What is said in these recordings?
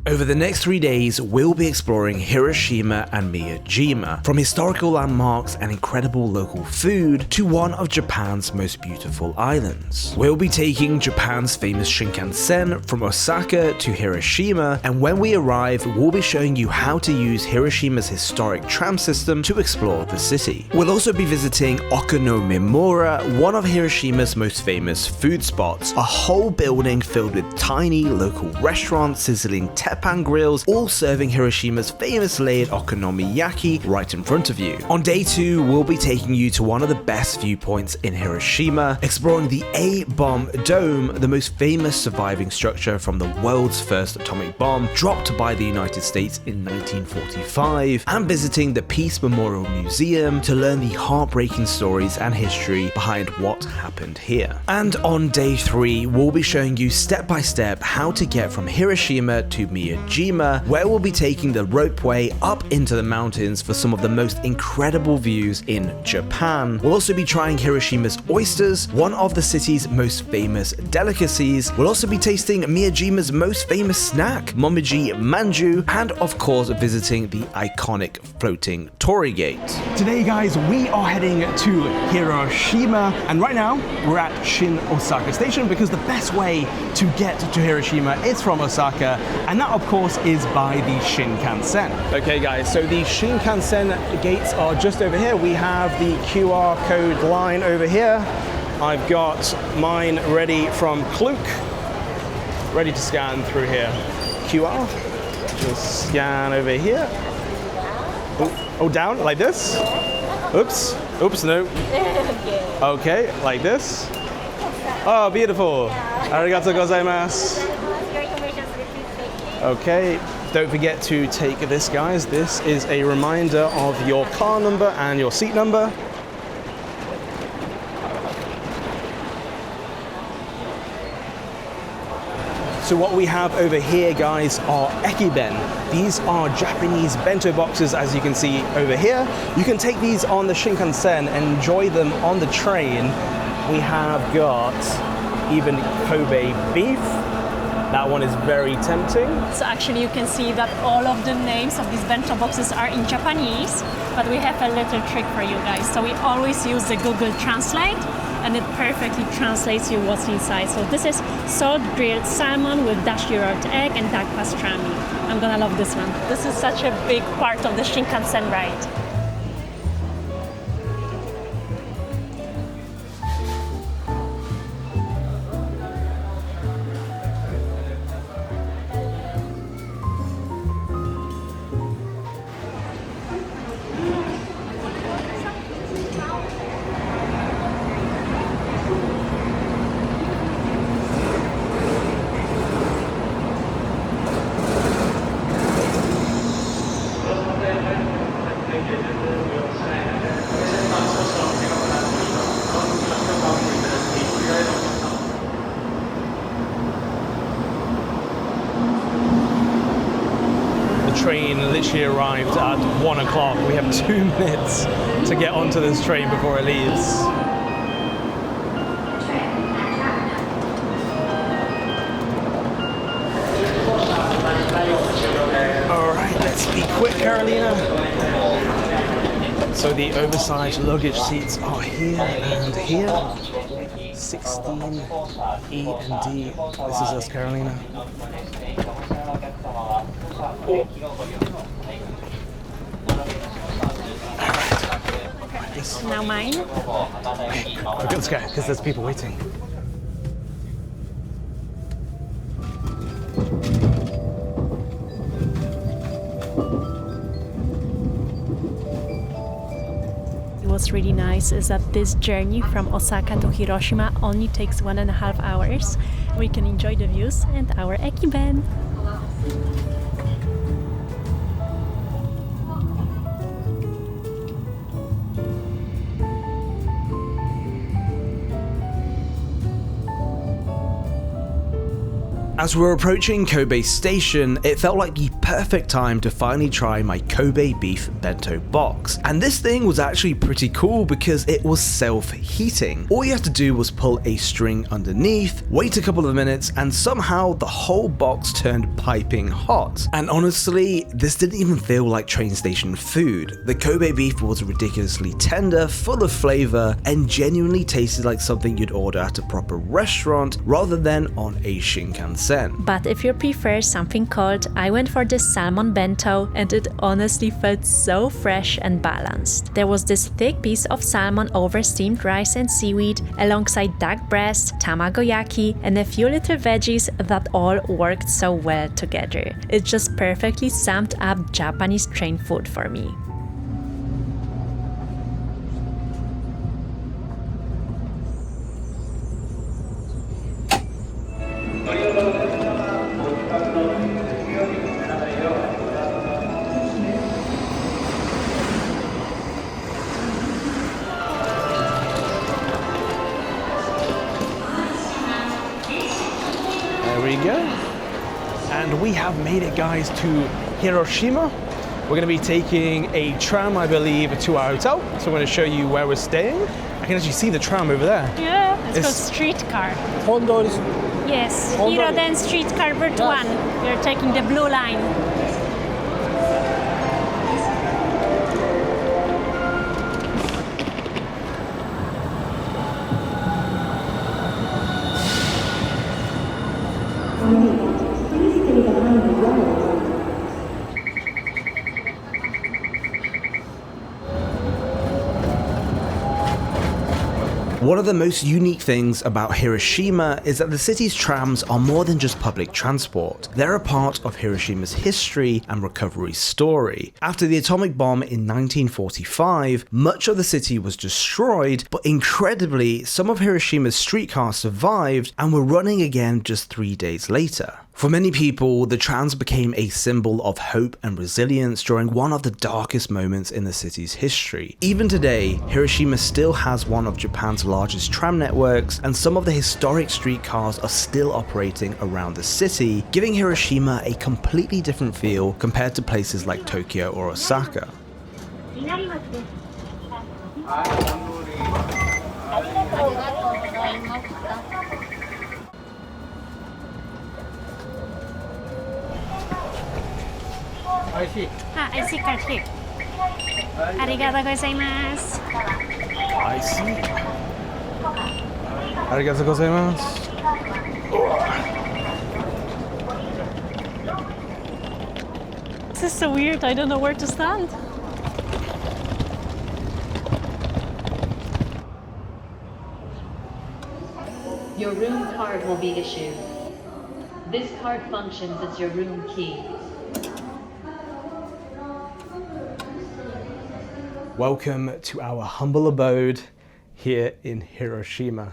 Over the next 3 days, we'll be exploring Hiroshima and Miyajima, from historical landmarks and incredible local food to one of Japan's most beautiful islands. We'll be taking Japan's famous Shinkansen from Osaka to Hiroshima, and when we arrive, we'll be showing you how to use Hiroshima's historic tram system to explore the city. We'll also be visiting Okonomimura, one of Hiroshima's most famous food spots, a whole building filled with tiny local restaurants sizzling teppan grills, all serving Hiroshima's famous layered okonomiyaki right in front of you. On day 2, we'll be taking you to one of the best viewpoints in Hiroshima, exploring the A-bomb dome, the most famous surviving structure from the world's first atomic bomb dropped by the United States in 1945, and visiting the Peace Memorial Museum to learn the heartbreaking stories and history behind what happened here. And on day 3, we'll be showing you step by step how to get from Hiroshima to Miyajima, where we'll be taking the ropeway up into the mountains for some of the most incredible views in Japan. We'll also be trying Hiroshima's oysters, one of the city's most famous delicacies. We'll also be tasting Miyajima's most famous snack, Momiji Manju, and of course visiting the iconic floating Torii Gate. Today guys, we are heading to Hiroshima, and right now we're at Shin-Osaka Station because the best way to get to Hiroshima is from Osaka, and that of course is by the Shinkansen. Okay guys, so the Shinkansen gates are just over here. We have the QR code line over here. I've got mine ready from Klook, ready to scan through here. QR, just scan over here. Oh, down, like this. Oops, no. Okay, like this. Oh, beautiful. Arigatou gozaimasu. Okay, don't forget to take this, guys. This is a reminder of your car number and your seat number. So what we have over here, guys, are Ekiben. These are Japanese bento boxes, as you can see over here. You can take these on the Shinkansen and enjoy them on the train. We have got even Kobe beef. That one is very tempting. So actually you can see that all of the names of these bento boxes are in Japanese, but we have a little trick for you guys. So we always use the Google Translate, and it perfectly translates you what's inside. So this is salt grilled salmon with dashi rolled egg and dak pastrami. I'm gonna love this one. This is such a big part of the Shinkansen ride. Train literally arrived at 1 o'clock. We have 2 minutes to get onto this train before it leaves. All right, let's be quick, Karolina. So the oversized luggage seats are here and here. 16 E and D. This is us, Karolina. Oh. Now mine. Okay, let's go, because there's people waiting. What's really nice is that this journey from Osaka to Hiroshima only takes 1.5 hours. We can enjoy the views and our Ekiben. As we're approaching Kobe Station, it felt like the perfect time to finally try my Kobe beef bento box. And this thing was actually pretty cool because it was self-heating. All you had to do was pull a string underneath, wait a couple of minutes, and somehow the whole box turned piping hot. And honestly, this didn't even feel like train station food. The Kobe beef was ridiculously tender, full of flavor, and genuinely tasted like something you'd order at a proper restaurant rather than on a Shinkansen. But if you prefer something cold, I went for this salmon bento, and it honestly felt so fresh and balanced. There was this thick piece of salmon over steamed rice and seaweed, alongside duck breast, tamagoyaki, and a few little veggies that all worked so well together. It just perfectly summed up Japanese train food for me. There we go. And we have made it, guys, to Hiroshima. We're going to be taking a tram, I believe, to our hotel. So I'm going to show you where we're staying. I can actually see the tram over there. Yeah, it's called Streetcar. Honda is Yes, Honda. Hiroden Streetcar Route 1. We're taking the blue line. One of the most unique things about Hiroshima is that the city's trams are more than just public transport. They're a part of Hiroshima's history and recovery story. After the atomic bomb in 1945, much of the city was destroyed, but incredibly, some of Hiroshima's streetcars survived and were running again just 3 days later. For many people, the trams became a symbol of hope and resilience during one of the darkest moments in the city's history. Even today, Hiroshima still has one of Japan's largest tram networks, and some of the historic streetcars are still operating around the city, giving Hiroshima a completely different feel compared to places like Tokyo or Osaka. I see. IC card here. Arigatou gozaimasu. I see. Arigatou gozaimasu. This is so weird, I don't know where to stand. Your room card will be issued. This card functions as your room key. Welcome to our humble abode here in Hiroshima.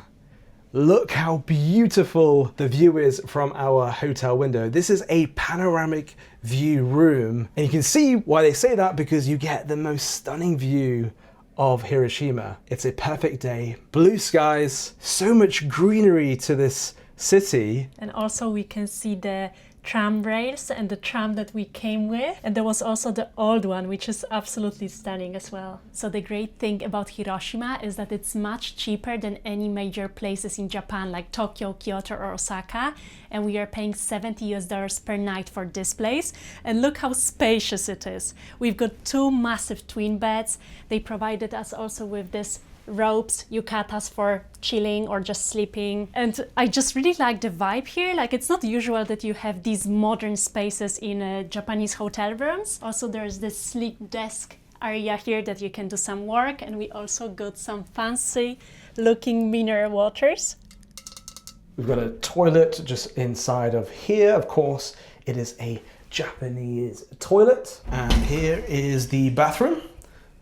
Look how beautiful the view is from our hotel window. This is a panoramic view room, and you can see why they say that, because you get the most stunning view of Hiroshima. It's a perfect day, blue skies, so much greenery to this city. And also we can see the tram rails and the tram that we came with. And there was also the old one, which is absolutely stunning as well. So the great thing about Hiroshima is that it's much cheaper than any major places in Japan like Tokyo, Kyoto or Osaka. And we are paying $70 per night for this place. And look how spacious it is. We've got 2 massive twin beds. They provided us also with this ropes, yukatas for chilling or just sleeping. And I just really like the vibe here. Like, it's not usual that you have these modern spaces in Japanese hotel rooms. Also, there's this sleek desk area here that you can do some work. And we also got some fancy looking mineral waters. We've got a toilet just inside of here. Of course, it is a Japanese toilet. And here is the bathroom.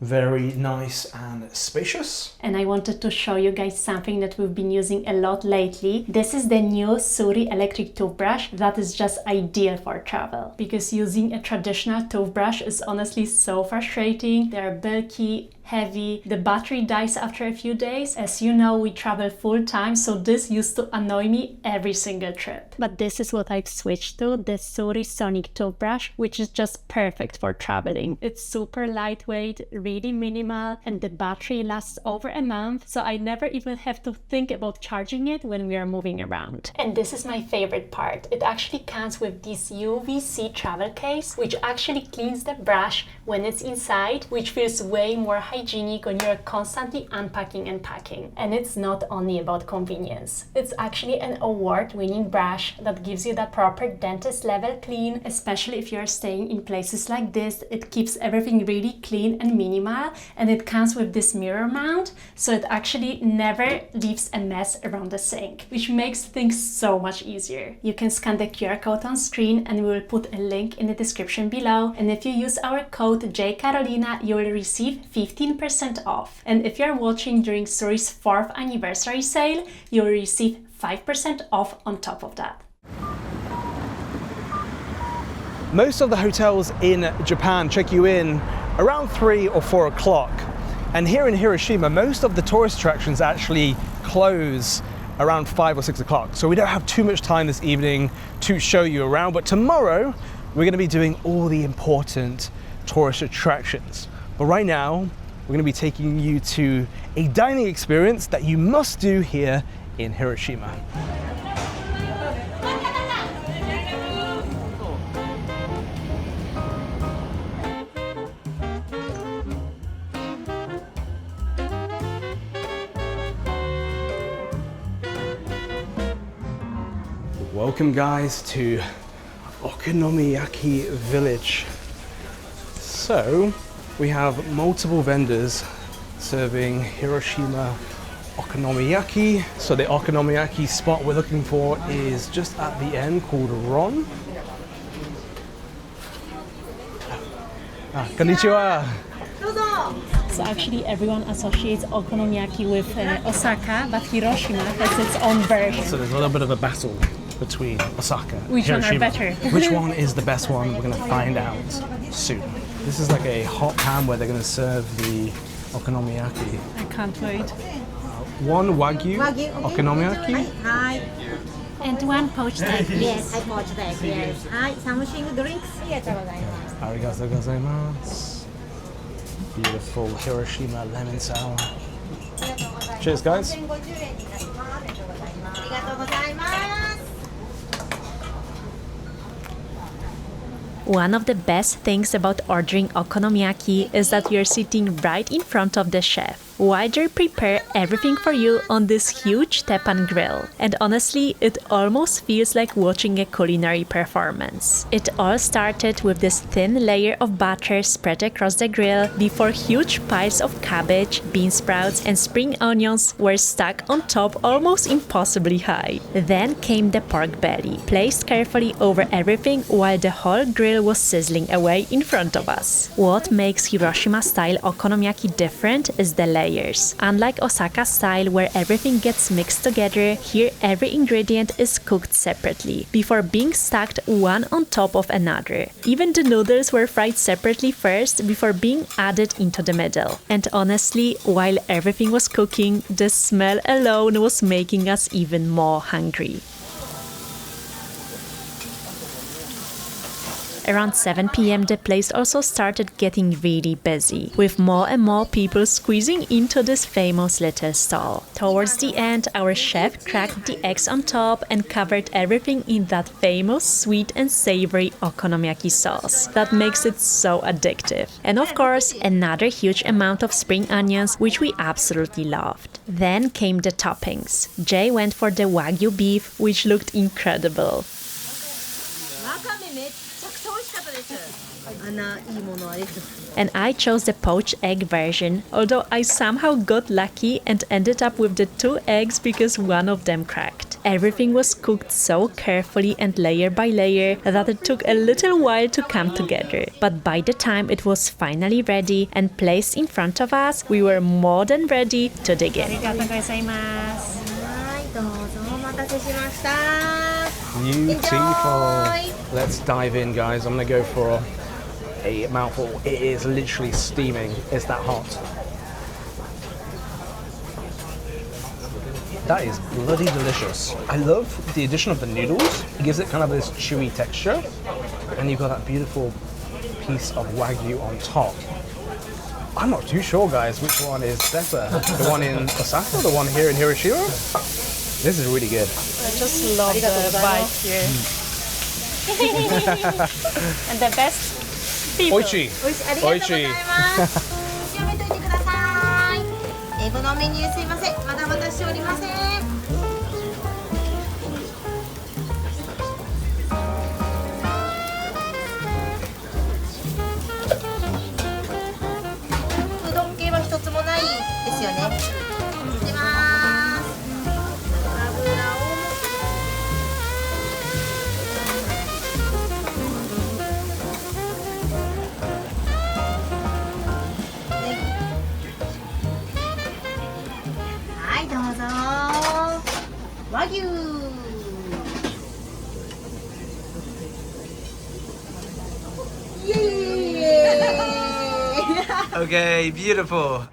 Very nice and spacious. And I wanted to show you guys something that we've been using a lot lately. This is the new Suri electric toothbrush that is just ideal for travel, because using a traditional toothbrush is honestly so frustrating. They are bulky, heavy, the battery dies after a few days. As you know, we travel full time, so this used to annoy me every single trip. But this is what I've switched to, the Suri Sonic toothbrush, which is just perfect for traveling. It's super lightweight, really minimal, and the battery lasts over a month, so I never even have to think about charging it when we are moving around. And this is my favorite part. It actually comes with this UVC travel case, which actually cleans the brush when it's inside, which feels way more hygienic when you're constantly unpacking and packing. And it's not only about convenience. It's actually an award-winning brush that gives you that proper dentist level clean, especially if you're staying in places like this. It keeps everything really clean and minimal, and it comes with this mirror mount, so it actually never leaves a mess around the sink, which makes things so much easier. You can scan the QR code on screen, and we will put a link in the description below, and if you use our code JKarolina, you will receive 15% off. And if you're watching during Suri's 4th anniversary sale, you will receive 5% off on top of that. Most of the hotels in Japan check you in around 3 or 4 o'clock. And here in Hiroshima, most of the tourist attractions actually close around 5 or 6 o'clock. So we don't have too much time this evening to show you around, but tomorrow we're going to be doing all the important tourist attractions. But right now, we're going to be taking you to a dining experience that you must do here in Hiroshima. Welcome guys to Okonomiyaki village. So we have multiple vendors serving Hiroshima okonomiyaki. So the okonomiyaki spot we're looking for is just at the end, called Ron. Konnichiwa. So actually everyone associates okonomiyaki with Osaka, but Hiroshima has its own version. So there's a little bit of a battle between Osaka and Which one Hiroshima. are better? Which one is the best one? We're going to find out soon. This is like a hot pan where they're going to serve the okonomiyaki. I can't wait. One wagyu okonomiyaki. And one poached egg. Yes, I poached egg, yes. Hi, something drinks? Arigatou gozaimasu. Beautiful Hiroshima lemon sour. Cheers, guys. One of the best things about ordering okonomiyaki is that you're sitting right in front of the chef, while they prepare everything for you on this huge teppan grill. And honestly, it almost feels like watching a culinary performance. It all started with this thin layer of butter spread across the grill before huge piles of cabbage, bean sprouts, and spring onions were stuck on top almost impossibly high. Then came the pork belly, placed carefully over everything while the whole grill was sizzling away in front of us. What makes Hiroshima-style okonomiyaki different is the layers. Unlike Osaka style where everything gets mixed together, here every ingredient is cooked separately before being stacked one on top of another. Even the noodles were fried separately first before being added into the middle. And honestly, while everything was cooking, the smell alone was making us even more hungry. Around 7 p.m. the place also started getting really busy, with more and more people squeezing into this famous little stall. Towards the end, our chef cracked the eggs on top and covered everything in that famous sweet and savory okonomiyaki sauce that makes it so addictive. And of course, another huge amount of spring onions, which we absolutely loved. Then came the toppings. Jay went for the wagyu beef, which looked incredible. And I chose the poached egg version, although I somehow got lucky and ended up with the 2 eggs because one of them cracked. Everything was cooked so carefully and layer by layer that it took a little while to come together. But by the time it was finally ready and placed in front of us, we were more than ready to dig in. Beautiful. Let's dive in, guys. I'm gonna go for a mouthful. It is literally steaming. It's that hot. That is bloody delicious. I love the addition of the noodles. It gives it kind of this chewy texture. And you've got that beautiful piece of Wagyu on top. I'm not too sure, guys, which one is better. The one in Osaka or the one here in Hiroshima? This is really good. I just love the vibe here. And the best people. Oichi. ありがとうございますやめといてください英語のメニューすいませんまだ渡しておりませんうどん系は一つもないですよね出ます油をはいどうぞ和牛イエーイ Okay, beautiful.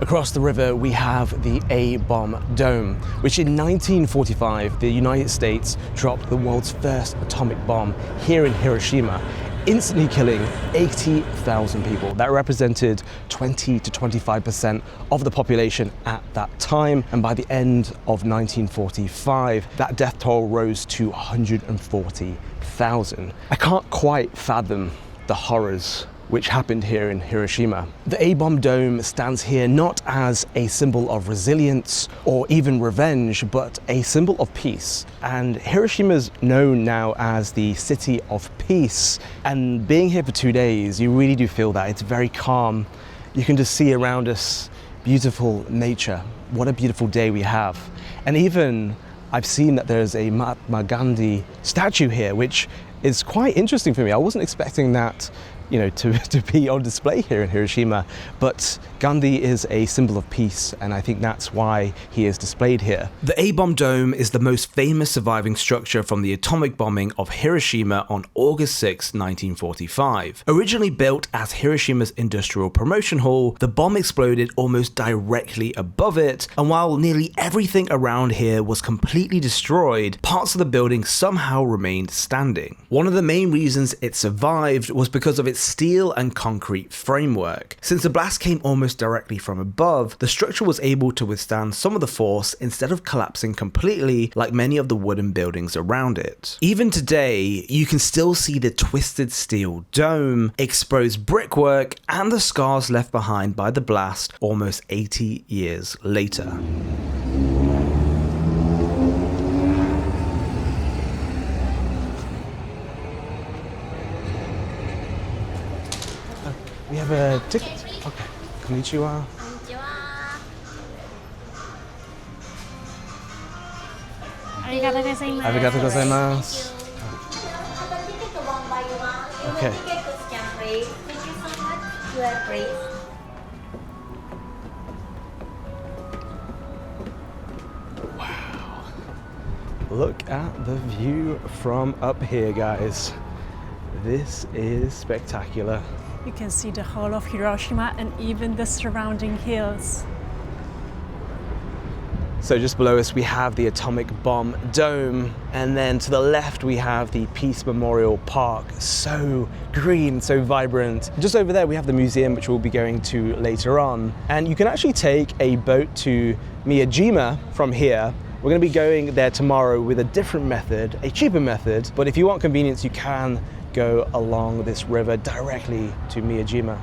Across the river, we have the A-bomb dome, which in 1945, the United States dropped the world's first atomic bomb here in Hiroshima, instantly killing 80,000 people. That represented 20 to 25% of the population at that time. And by the end of 1945, that death toll rose to 140,000. I can't quite fathom the horrors which happened here in Hiroshima. The A-bomb dome stands here not as a symbol of resilience or even revenge, but a symbol of peace. And Hiroshima is known now as the city of peace. And being here for 2 days, you really do feel that. It's very calm. You can just see around us beautiful nature. What a beautiful day we have. And even I've seen that there's a Mahatma Gandhi statue here, which is quite interesting for me. I wasn't expecting that to be on display here in Hiroshima, but Gandhi is a symbol of peace, and I think that's why he is displayed here. The A-bomb dome is the most famous surviving structure from the atomic bombing of Hiroshima on August 6, 1945. Originally built as Hiroshima's industrial promotion hall, the bomb exploded almost directly above it, and while nearly everything around here was completely destroyed, parts of the building somehow remained standing. One of the main reasons it survived was because of its steel and concrete framework. Since the blast came almost directly from above, the structure was able to withstand some of the force instead of collapsing completely like many of the wooden buildings around it. Even today, you can still see the twisted steel dome, exposed brickwork, and the scars left behind by the blast almost 80 years later. We have a ticket. Okay. Konnichiwa. Arigatou gozaimasu. Arigatou gozaimasu. Okay. Thank you so much. You are great. Wow. Look at the view from up here, guys. This is spectacular. You can see the whole of Hiroshima and even the surrounding hills. So just below us we have the atomic bomb dome, and then to the left we have the Peace Memorial Park. So green, so vibrant. Just over there we have the museum, which we'll be going to later on. And you can actually take a boat to Miyajima from here. We're going to be going there tomorrow with a different method, a cheaper method, but if you want convenience you can go along this river directly to Miyajima.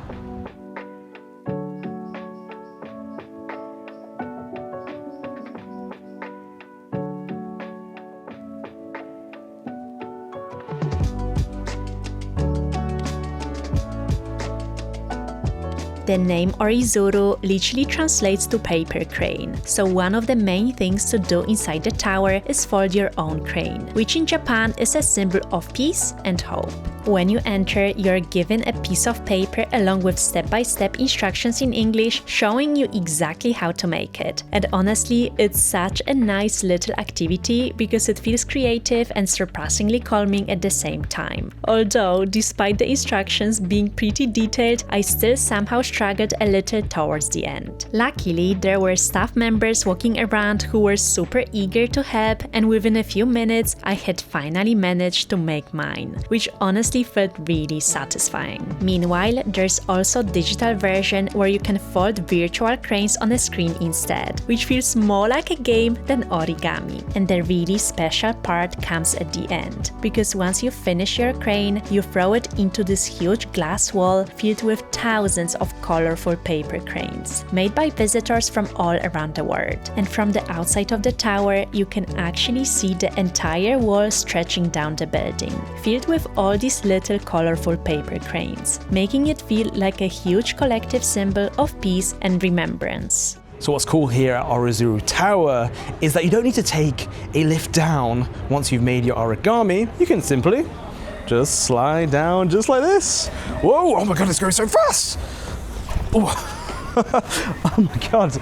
The name Orizuru literally translates to paper crane, so one of the main things to do inside the tower is fold your own crane, which in Japan is a symbol of peace and hope. When you enter, you're given a piece of paper along with step-by-step instructions in English showing you exactly how to make it. And honestly, it's such a nice little activity because it feels creative and surprisingly calming at the same time. Although, despite the instructions being pretty detailed, I still somehow struggled a little towards the end. Luckily, there were staff members walking around who were super eager to help, and within a few minutes, I had finally managed to make mine, which honestly felt really satisfying. Meanwhile, there's also a digital version where you can fold virtual cranes on a screen instead, which feels more like a game than origami. And the really special part comes at the end, because once you finish your crane, you throw it into this huge glass wall filled with thousands of colorful paper cranes, made by visitors from all around the world. And from the outside of the tower, you can actually see the entire wall stretching down the building, filled with all these little colorful paper cranes, making it feel like a huge collective symbol of peace and remembrance. So what's cool here at Orizuru Tower is that you don't need to take a lift down once you've made your origami. You can simply just slide down just like this. Whoa, oh my god, it's going so fast! Oh my god.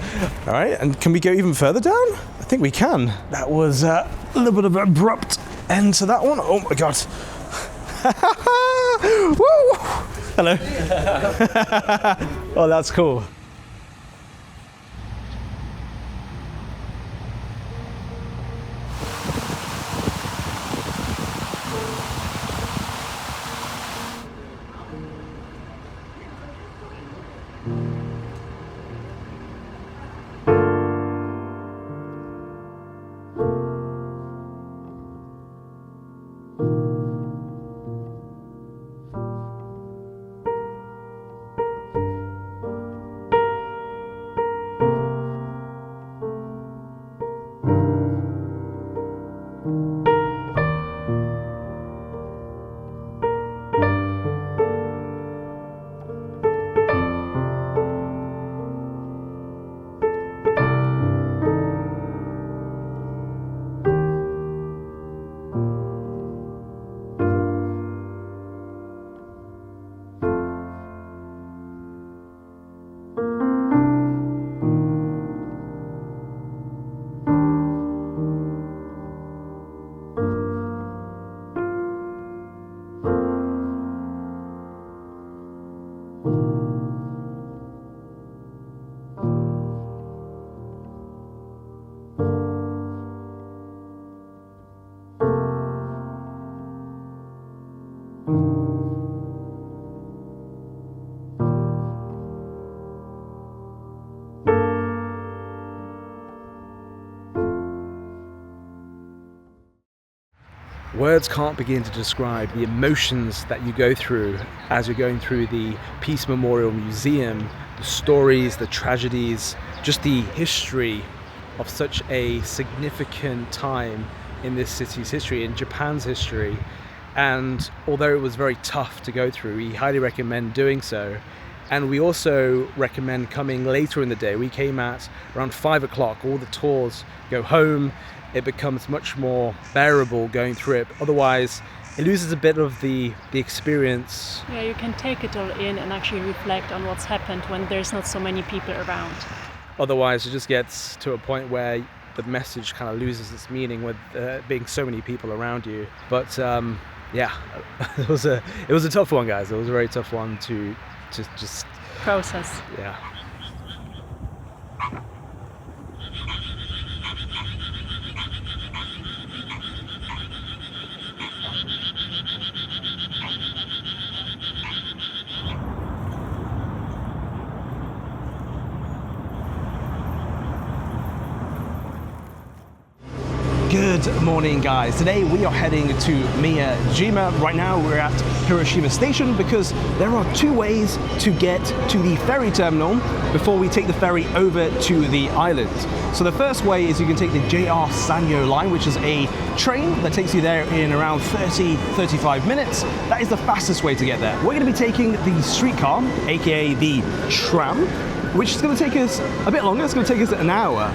All right, and can we go even further down? I think we can. That was a little bit of an abrupt end to that one. Oh my god. Woo! Hello. Oh, that's cool. Words can't begin to describe the emotions that you go through as you're going through the Peace Memorial Museum, the stories, the tragedies, just the history of such a significant time in this city's history, in Japan's history. And although it was very tough to go through, we highly recommend doing so. And we also recommend coming later in the day. We came at around 5 o'clock. All the tours go home. It becomes much more bearable going through it. Otherwise, it loses a bit of the experience. Yeah, you can take it all in and actually reflect on what's happened when there's not so many people around. Otherwise, it just gets to a point where the message kind of loses its meaning with being so many people around you. But yeah, it was a tough one, guys. It was a very tough one to just process. Yeah. Good morning, guys. Today we are heading to Miyajima. Right now we're at Hiroshima Station because there are two ways to get to the ferry terminal before we take the ferry over to the island. So the first way is you can take the JR Sanyo line, which is a train that takes you there in around 30-35 minutes. That is the fastest way to get there. We're going to be taking the streetcar, aka the Tram, which is going to take us a bit longer. It's going to take us an hour.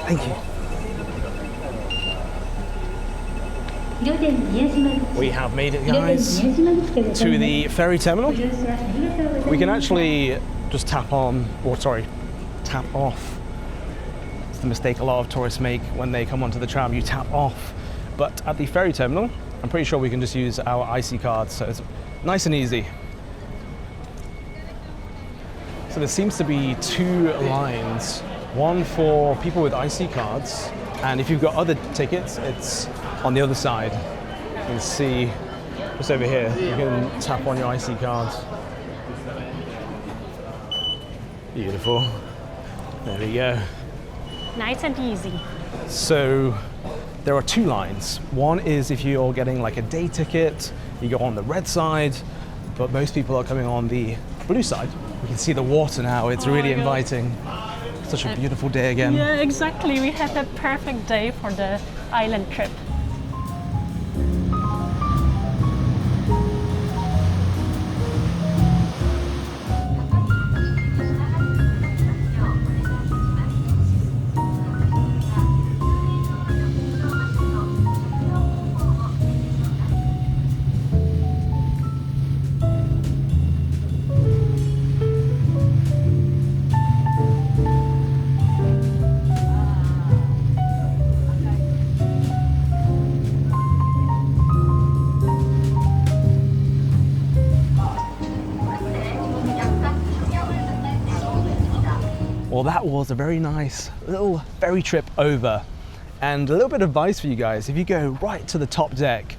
Thank you. We have made it, guys, to the ferry terminal. We can actually just tap on, or sorry, tap off. It's the mistake a lot of tourists make when they come onto the tram. You tap off. But at the ferry terminal, I'm pretty sure we can just use our IC cards, so it's nice and easy. So there seems to be two lines, one for people with IC cards, and if you've got other tickets, it's on the other side. You can see just over here, you can tap on your IC cards. Beautiful. There we go. Nice and easy. So there are two lines. One is if you're getting like a day ticket, you go on the red side, but most people are coming on the blue side. We can see the water now, it's really inviting. Such a beautiful day again. Yeah, exactly. We have a perfect day for the island trip. Well, that was a very nice little ferry trip over. And a little bit of advice for you guys. If you go right to the top deck,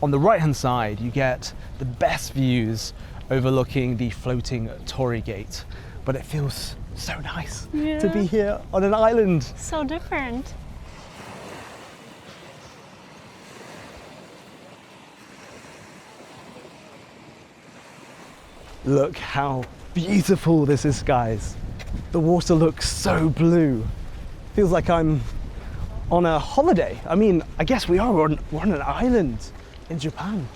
on the right hand side, you get the best views overlooking the floating Torii Gate. But it feels so nice to be here on an island. So different. Look how beautiful this is, guys. The water looks so blue. Feels like I'm on a holiday. I mean, I guess we're on an island in Japan.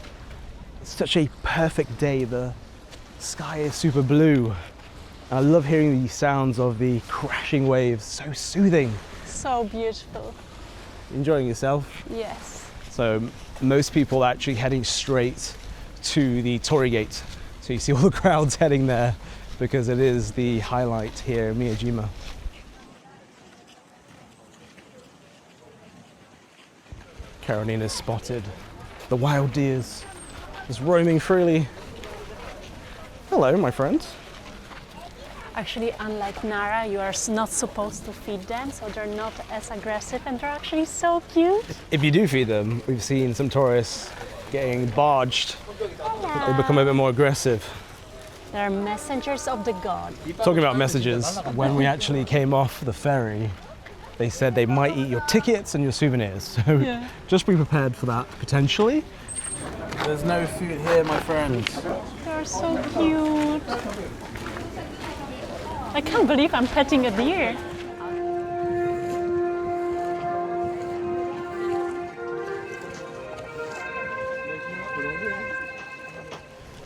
It's such a perfect day. The sky is super blue. I love hearing the sounds of the crashing waves, so soothing. So beautiful. Enjoying yourself? Yes. So most people are actually heading straight to the Torii Gate. So you see all the crowds heading there because it is the highlight here in Miyajima. Karolina spotted the wild deers just roaming freely. Hello, my friend. Actually, unlike Nara, you are not supposed to feed them, so they're not as aggressive and they're actually so cute. If you do feed them, we've seen some tourists getting barged. They become a bit more aggressive. They're messengers of the god. Talking about messages, when we actually came off the ferry, they said they might eat your tickets and your souvenirs. So just be prepared for that, potentially. There's no food here, my friend. They're so cute. I can't believe I'm petting a deer.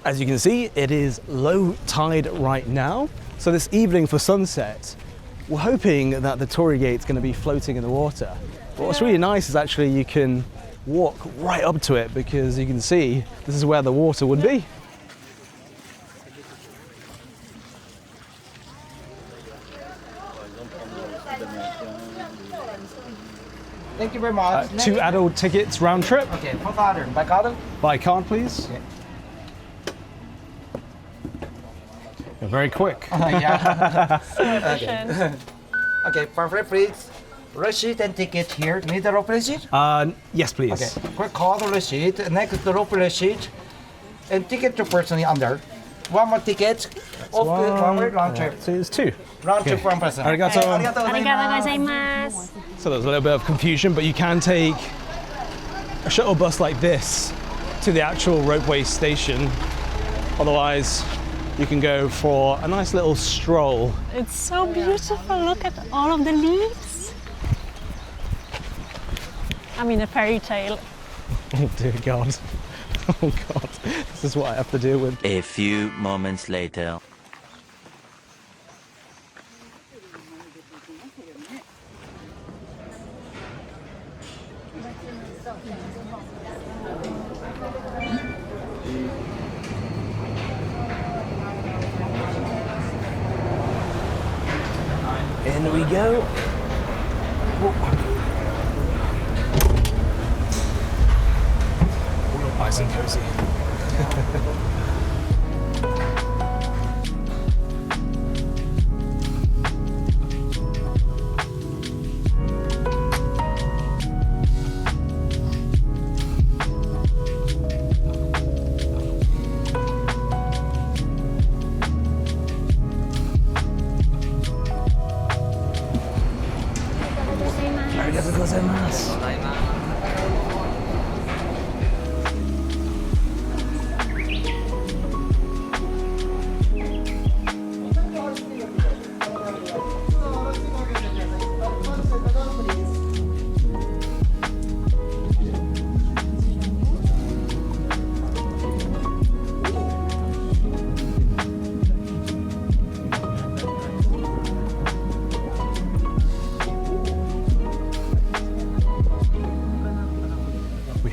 As you can see, it is low tide right now. So this evening for sunset, we're hoping that the Torii Gate's going to be floating in the water. But what's really nice is actually you can walk right up to it because you can see this is where the water would be. very much. 2 adult tickets round trip. Okay, for card, by card. By card, please. Okay. You're very quick. Yeah. Efficient. Okay, perfect, please. Receipt and ticket here. Need the rope receipt? Yes, please. Okay. Quick card receipt. Next, the rope receipt. And ticket to person under. One more ticket. One way round trip. So it's 2. Round trip one person. Arigato. Arigatou gozaimasu. So there's a little bit of confusion, but you can take a shuttle bus like this to the actual ropeway station. Otherwise, you can go for a nice little stroll. It's so beautiful. Look at all of the leaves. I'm in a fairy tale. Oh dear God. Oh God. This is what I have to deal with. A few moments later. In we go. Nice and cozy. Arigatou gozaimasu.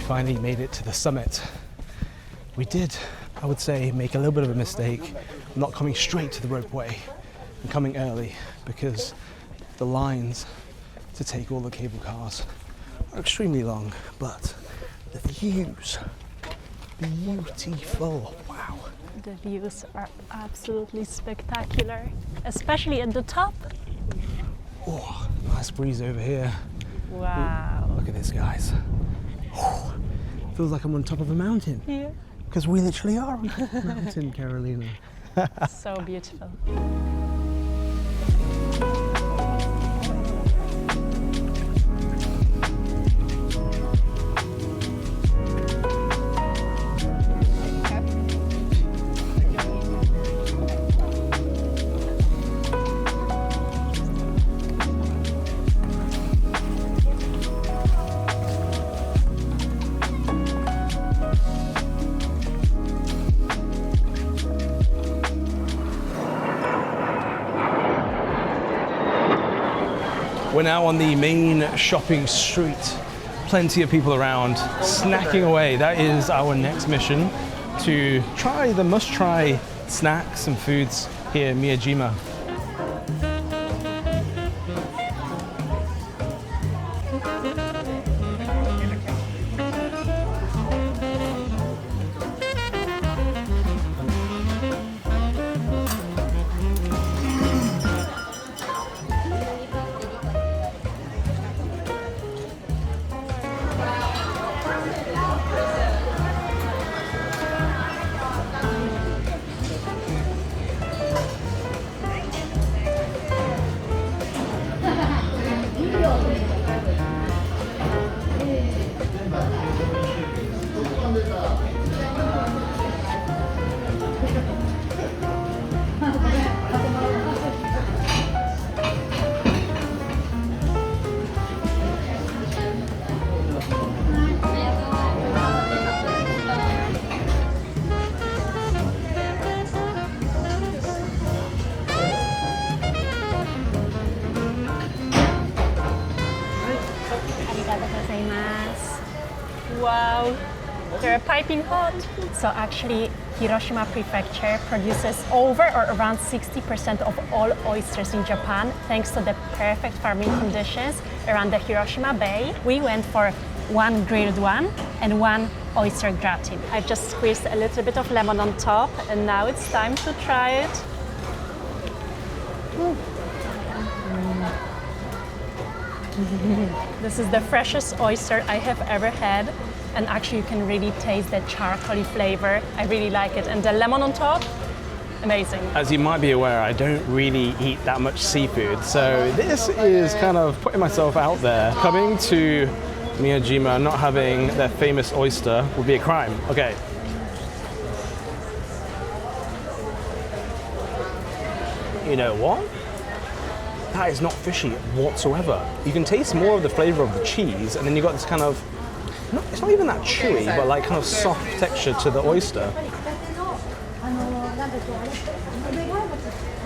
Finally made it to the summit. We did, I would say, make a little bit of a mistake not coming straight to the ropeway and coming early, because the lines to take all the cable cars are extremely long, but the views, beautiful. Wow. The views are absolutely spectacular, especially at the top. Oh, nice breeze over here. Wow. Look at this, guys. Feels like I'm on top of a mountain. Yeah. Because we literally are on top of a mountain, Karolina. So beautiful. We're now on the main shopping street. Plenty of people around, snacking away. That is our next mission, to try the must-try snacks and foods here in Miyajima. They're piping hot. So actually, Hiroshima Prefecture produces over or around 60% of all oysters in Japan, thanks to the perfect farming conditions around the Hiroshima Bay. We went for one grilled one and one oyster gratin. I've just squeezed a little bit of lemon on top, and now it's time to try it. This is the freshest oyster I have ever had, and actually you can really taste the charcoaly flavor. I really like it, and the lemon on top, amazing. As you might be aware, I don't really eat that much seafood, so this is kind of putting myself out there. Coming to Miyajima, not having their famous oyster would be a crime. Okay. You know what? That is not fishy whatsoever. You can taste more of the flavor of the cheese, and then you got this kind of, it's not even that chewy, but like kind of soft texture to the oyster.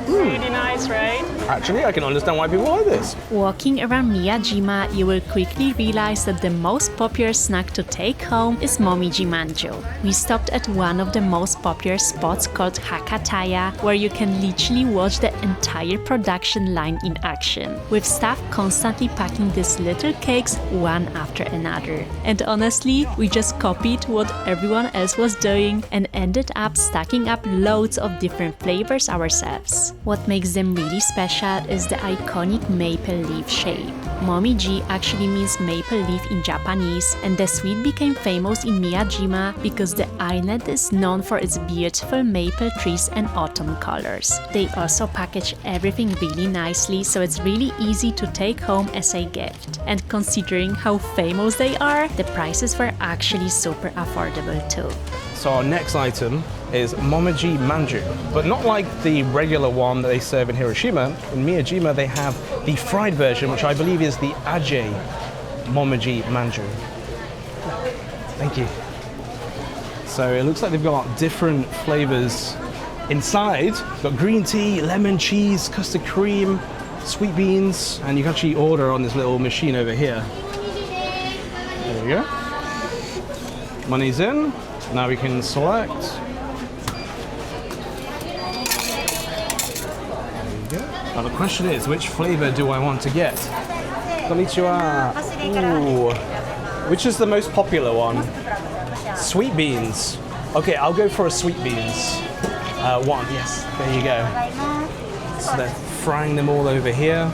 Really nice, right? Actually, I can understand why people like this. Walking around Miyajima, you will quickly realize that the most popular snack to take home is momiji manju. We stopped at one of the most popular spots called Hakataya, where you can literally watch the entire production line in action, with staff constantly packing these little cakes one after another. And honestly, we just copied what everyone else was doing and ended up stacking up loads of different flavors ourselves. What makes them really special is the iconic maple leaf shape. Momiji actually means maple leaf in Japanese, and the sweet became famous in Miyajima because the island is known for its beautiful maple trees and autumn colors. They also package everything really nicely, so it's really easy to take home as a gift. And considering how famous they are, the prices were actually super affordable too. So our next item is momiji manju, but not like the regular one that they serve in Hiroshima. In Miyajima, they have the fried version, which I believe is the aje momiji manju. Thank you. So it looks like they've got different flavors inside. Got green tea, lemon, cheese, custard cream, sweet beans, and you can actually order on this little machine over here. There we go. Money's in. Now we can select. There we go. Now the question is, which flavor do I want to get? Konnichiwa. Ooh. Which is the most popular one? Sweet beans. Okay, I'll go for a sweet beans one. Yes, there you go. So they're frying them all over here.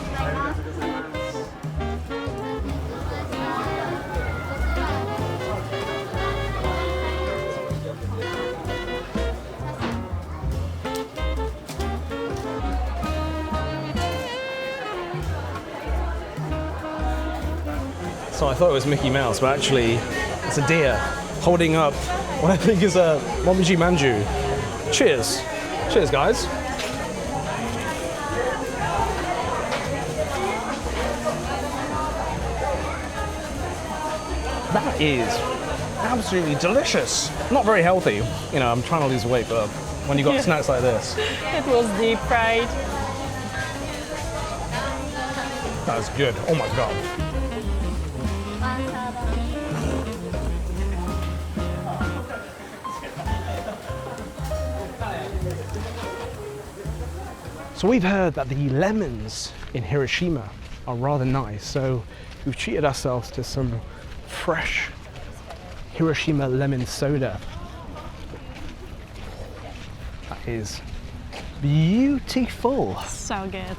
So I thought it was Mickey Mouse, but actually it's a deer holding up what I think is a momiji manju. Cheers. Cheers, guys. That is absolutely delicious. Not very healthy. You know, I'm trying to lose weight, but when you got snacks like this. It was deep fried. That's good. Oh my God. So we've heard that the lemons in Hiroshima are rather nice, so we've treated ourselves to some fresh Hiroshima lemon soda. That is beautiful. So good.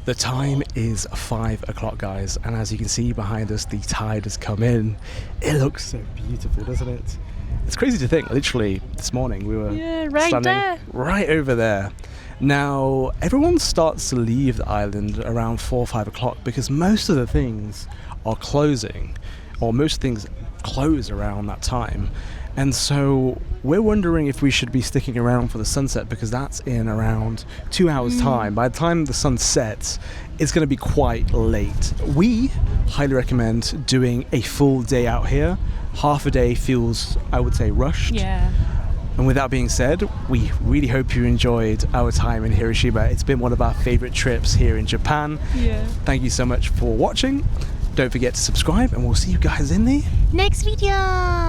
The time is 5 o'clock, guys, and as you can see behind us, the tide has come in. It looks so beautiful, doesn't it? It's crazy to think, literally, this morning we were standing right over there. Now, everyone starts to leave the island around 4 or 5 o'clock because most of the things are closing, or most things close around that time. And so we're wondering if we should be sticking around for the sunset because that's in around 2 hours time. By the time the sun sets, it's going to be quite late. We highly recommend doing a full day out here. Half a day feels, I would say, rushed. Yeah. And with that being said, we really hope you enjoyed our time in Hiroshima. It's been one of our favorite trips here in Japan. Yeah. Thank you so much for watching. Don't forget to subscribe and we'll see you guys in the Next video!